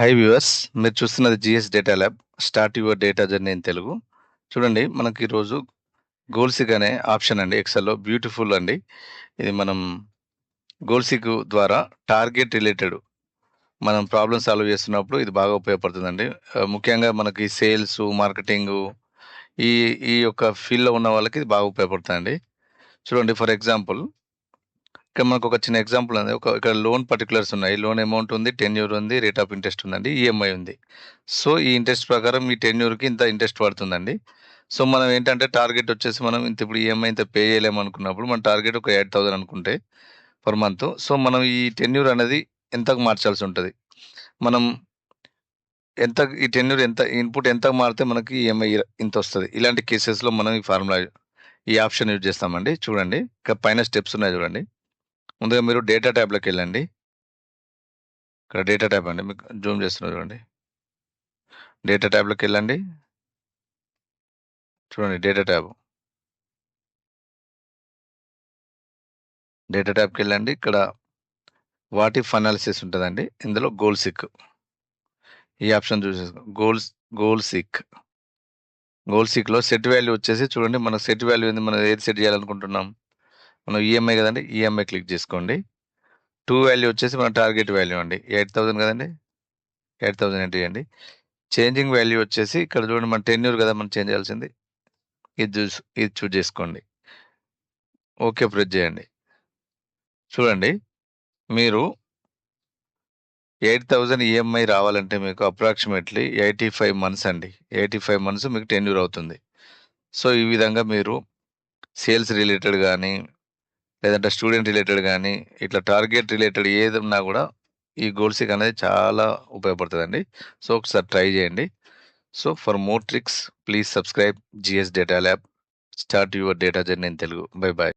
High viewers, మీరు చూస్తున్నది GS data lab. Start your data journey in Telugu. చూడండి, మనకి ఈరోజు గోల్సీక్ అనే ఆప్షన్ అండి. ఎక్సెల్‌లో బ్యూటిఫుల్ అండి. ఇది మనం గోల్సీక్ ద్వారా టార్గెట్ రిలేటెడ్ మనం ప్రాబ్లమ్ సాల్వ్ చేస్తున్నప్పుడు ఇది బాగా ఉపయోగపడుతుందండి. ముఖ్యంగా మనకి సేల్స్, మార్కెటింగు ఈ ఈ యొక్క ఫీల్డ్‌లో ఉన్న వాళ్ళకి ఇది బాగా ఉపయోగపడుతుందండి. చూడండి, ఫర్ ఎగ్జాంపుల్ ఇక్కడ మనకు ఒక చిన్న ఎగ్జాంపుల్ ఉంది. ఇక్కడ లోన్ పర్టిక్యులర్స్ ఉన్నాయి. లోన్ అమౌంట్ ఉంది, టెన్యూర్ ఉంది, రేట్ ఆఫ్ ఇంట్రెస్ట్ ఉందండి, ఈఎంఐ ఉంది. సో, ఈ ఇంట్రెస్ట్ ప్రకారం ఈ టెన్యూర్‌కి ఇంత ఇంట్రెస్ట్ పడుతుందండి. సో, మనం ఏంటంటే టార్గెట్ వచ్చేసి మనం ఇంత ఇప్పుడు ఈఎంఐ ఇంత పే చేయలేమనుకున్నప్పుడు మన టార్గెట్ ఒక 8,000 అనుకుంటే పర్ మంత్. సో, మనం ఈ టెన్యూర్ అనేది ఎంతకు మార్చాల్సి ఉంటది. మనం ఈ టెన్యూర్ ఎంత ఇన్‌పుట్ ఎంతకు మారితే మనకి ఈఎంఐ ఇంతొస్తది. ఇలాంటి కేసెస్‌లో మనం ఈ ఆప్షన్ యూజ్ చేస్తామండి. చూడండి, ఇక్కడ పైన స్టెప్స్ ఉన్నాయి చూడండి. ముందుగా మీరు డేటా ట్యాబ్‌లోకెళ్ళండి. ఇక్కడ డేటా ట్యాబ్ అండి. మీకు జూమ్ చేస్తున్నా చూడండి. డేటా ట్యాబ్‌లోకెళ్ళండి. చూడండి, డేటా ట్యాబ్. డేటా ట్యాబ్‌కెళ్ళండి. ఇక్కడ వాట్ ఇఫ్ అనాలిసిస్ ఉంటదండి. ఇందులో గోల్ సీక్ ఈ ఆప్షన్ చూసేసుకో. Goal seek. గోల్ సీక్‌లో సెట్ వాల్యూ వచ్చేసి చూడండి, మన సెట్ వాల్యూ ఏంది? మనం ఏది సెట్ చేయాలనుకుంటున్నాం? మనం ఈఎంఐ కదండీ! ఈఎంఐ క్లిక్ చేసుకోండి. టు వాల్యూ వచ్చేసి మన టార్గెట్ వాల్యూ అండి. 8,000 కదండీ! 8,000 ఎంటర్ చేయండి. చేంజింగ్ వాల్యూ వచ్చేసి ఇక్కడ చూడండి, మన టెన్యూర్ కదా మనం చేంజ్ చేయాల్సింది. ఇది చూజ్ చేసుకోండి. ఓకే ప్రెస్ చేయండి. చూడండి, మీరు 8,000 ఈఎంఐ రావాలంటే మీకు అప్రాక్సిమేట్‌లీ 85 మంత్స్ అండి. 85 మంత్స్ మీకు టెన్యూర్ అవుతుంది. సో, ఈ విధంగా మీరు సేల్స్ రిలేటెడ్ గానీ, లేదంటే స్టూడెంట్ రిలేటెడ్ గానీ, ఇట్లా టార్గెట్ రిలేటెడ్ ఏదున్నా గూడా ఈ గోల్సీక్ అనేది చాలా ఉపయోగపడుతదండి. సో, ఒకసారి ట్రై చేయండి. So, for more tricks please subscribe GS data lab. Start your data journey in Telugu. Bye by.